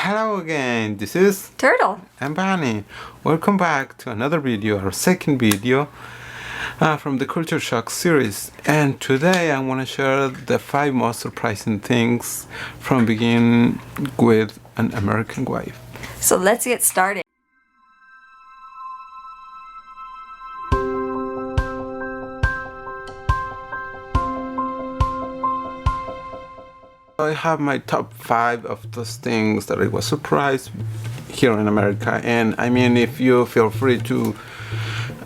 Hello again, this is Turtle. and Bunny. Welcome back to another video, our second video from the Culture Shock series. And today I want to share the 5 most surprising things from beginning with an American wife. So let's get started. I have my top 5 of those things that I was surprised here in America. And I mean, if you feel free to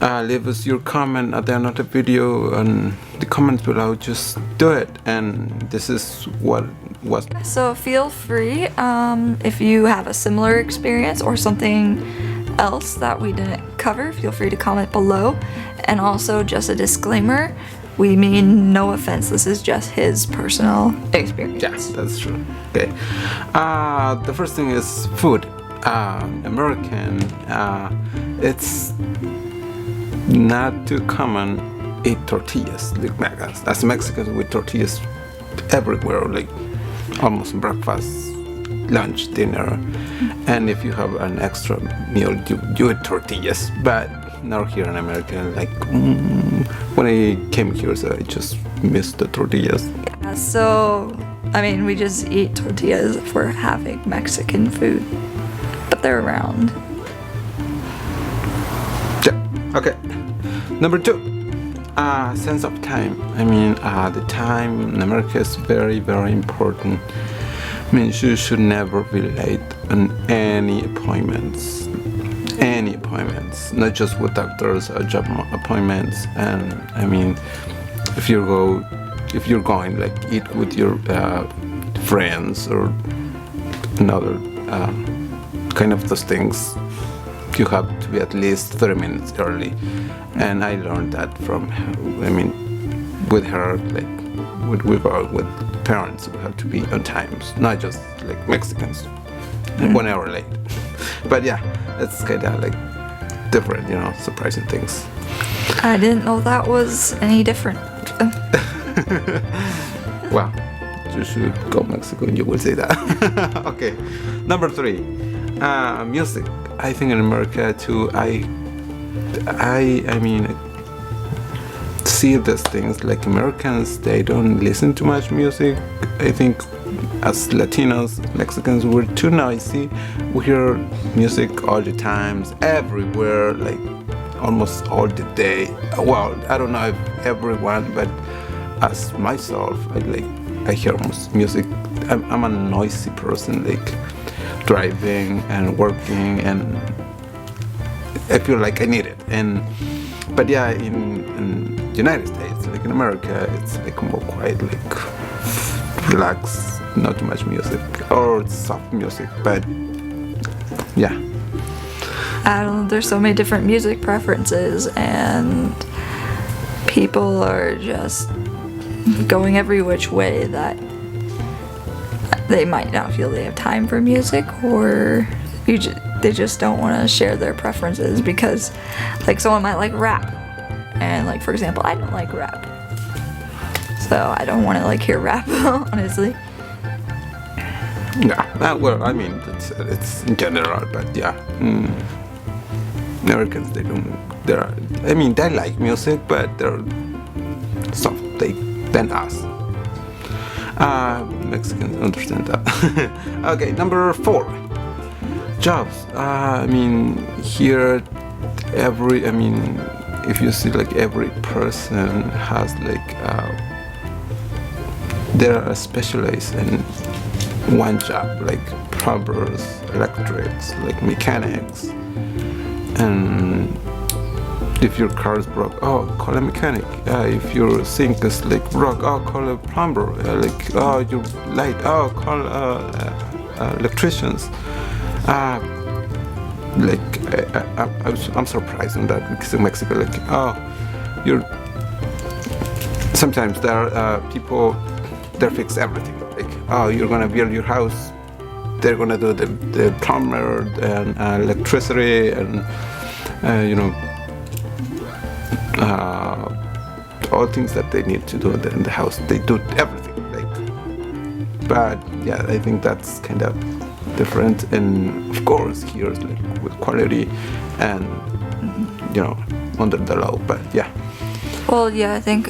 leave us your comment at the end of the video and the comments below, just do it. And this is what was. So feel free if you have a similar experience or something else that we didn't cover, feel free to comment below. And also just a disclaimer, we mean no offense, this is just his personal experience. Yes, that's true. Okay. The first thing is food. American, it's not too common eat tortillas. Like as Mexicans, we eat tortillas everywhere, like almost breakfast, lunch, dinner, and if you have an extra meal, you eat tortillas. But not here in America. Like when I came here, so I just missed the tortillas. Yeah, so I mean, we just eat tortillas if we're having Mexican food, but they're around. Yeah. Okay. Number 2, sense of time. I mean, the time in America is very, very important. Means you should never be late on any appointments. Not just with doctors or job appointments. And I mean, if you're going like eat with your friends or another kind of those things, you have to be at least 30 minutes early. And I learned that from her. I mean, with her, like we go out with parents, we have to be on times, not just like Mexicans, 1 hour late. But yeah, it's kind of like different, surprising things. I didn't know that was any different. Well, you should go Mexico and you will see that. Okay, number 3, music. I think in America too, I mean, see these things like Americans, they don't listen to much music. I think as Latinos, Mexicans, we're too noisy. We hear music all the times, everywhere, like almost all the day. Well, I don't know if everyone, but as myself, I hear music. I'm a noisy person, like driving and working, and I feel like I need it. But yeah, in United States, like in America, it's like more quiet, like relax, not too much music or soft music. But yeah, I don't know, there's so many different music preferences and people are just going every which way that they might not feel they have time for music, or they just don't want to share their preferences, because like someone might like rap, and like for example, I don't like rap, so I don't want to like hear rap. Honestly. Yeah, well, I mean, it's in general, but yeah, Americans, they like music, but they're soft than us. Mexicans understand that. Okay, number 4, jobs. I mean, here, if you see like every person has like, they're specialized in one job, like plumbers, electrics, like mechanics. And if your car is broke, call a mechanic. If your sink is like broke, call a plumber. Your light, call electricians. I'm surprised on that, because in Mexico, sometimes there are people that fix everything. Like, you're gonna build your house, they're gonna do the plumber and electricity and all things that they need to do in the house. They do everything. But yeah, I think that's kind of different, and of course here it's like with quality and you know under the law. But yeah, Well, yeah, I think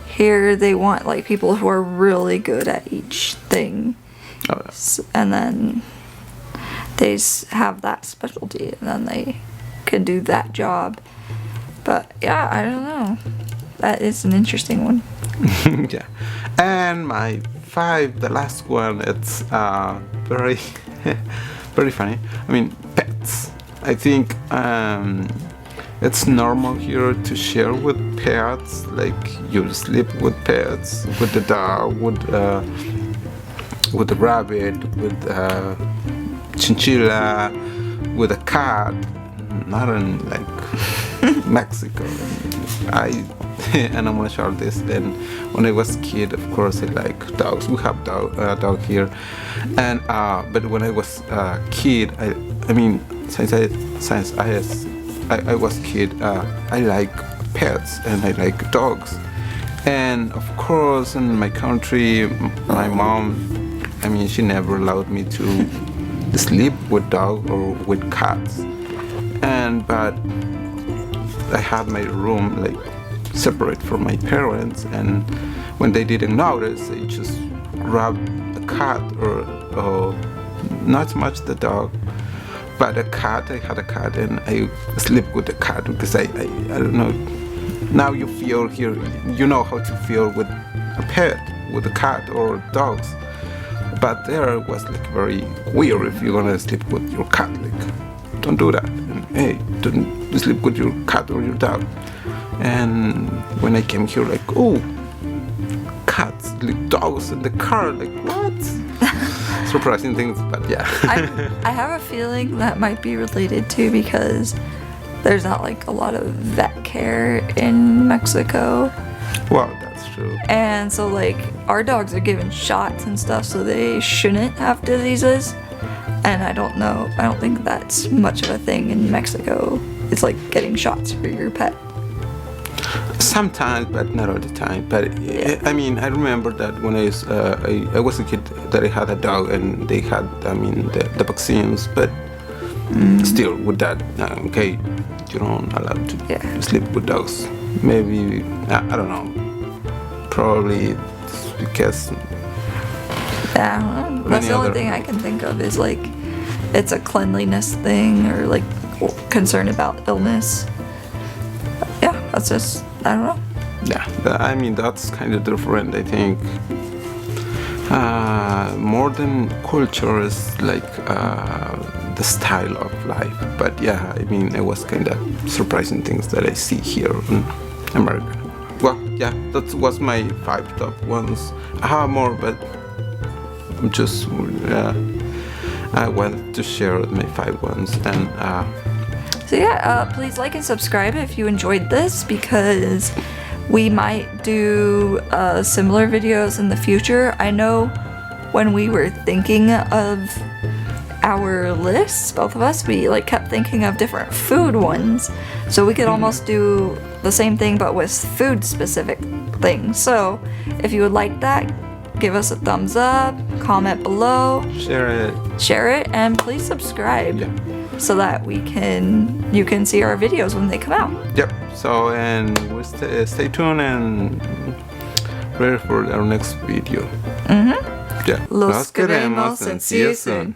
here they want like people who are really good at each thing, oh, and then they have that specialty, and then they can do that job. But yeah, I don't know. That is an interesting one. yeah. And my 5, the last one, it's very very funny. I mean, pets. I think it's normal here to share with pets, like you sleep with pets, with the dog, with the rabbit, with chinchilla, with a cat. Not in like Mexico. And I'm gonna share this. And when I was a kid, of course, I like dogs. We have dog here, and but when I was a kid, I mean, since I was a kid, I like pets and I like dogs. And of course, in my country, my mom, I mean, she never allowed me to sleep with dog or with cats. But I had my room like separate from my parents, and when they didn't notice, they just grabbed the cat or not so much the dog, but a cat. I had a cat, and I sleep with the cat because I don't know. Now you feel here, you know how to feel with a pet, with a cat or dogs. But there it was like very weird if you're gonna sleep with your cat. Like, don't do that. And hey, don't sleep with your cat or your dog. And when I came here, like, oh, cats, like dogs in the car, like what? Surprising things, but yeah. I have a feeling that might be related too, because there's not like a lot of vet care in Mexico. Well, that's true. And so like our dogs are given shots and stuff, so they shouldn't have diseases. And I don't know, I don't think that's much of a thing in Mexico. It's like getting shots for your pet. Sometimes, but not all the time. But I mean, I remember that when I was a kid, that I had a dog, and they had, I mean, the vaccines. But still, with that, okay, you don't allow to sleep with dogs. Maybe I don't know. Probably it's because. Yeah, I don't know. That's the only thing I can think of is like it's a cleanliness thing or like concern about illness. Yeah, that's just, I don't know. Yeah, I mean, that's kind of different, I think. More than culture is like the style of life. But yeah, I mean, it was kind of surprising things that I see here in America. Well, yeah, that was my 5 top ones. I have more, but I'm just, I wanted to share my 5 ones. And so yeah, please like and subscribe if you enjoyed this, because we might do similar videos in the future. I know when we were thinking of our lists, both of us, we like kept thinking of different food ones, so we could almost do the same thing but with food specific things. So if you would like that, give us a thumbs up, comment below, share it, and please subscribe. Yeah. So that you can see our videos when they come out. Yep. So, and we'll stay tuned and ready for our next video. Mm-hmm. Yeah. Los queremos and see you soon.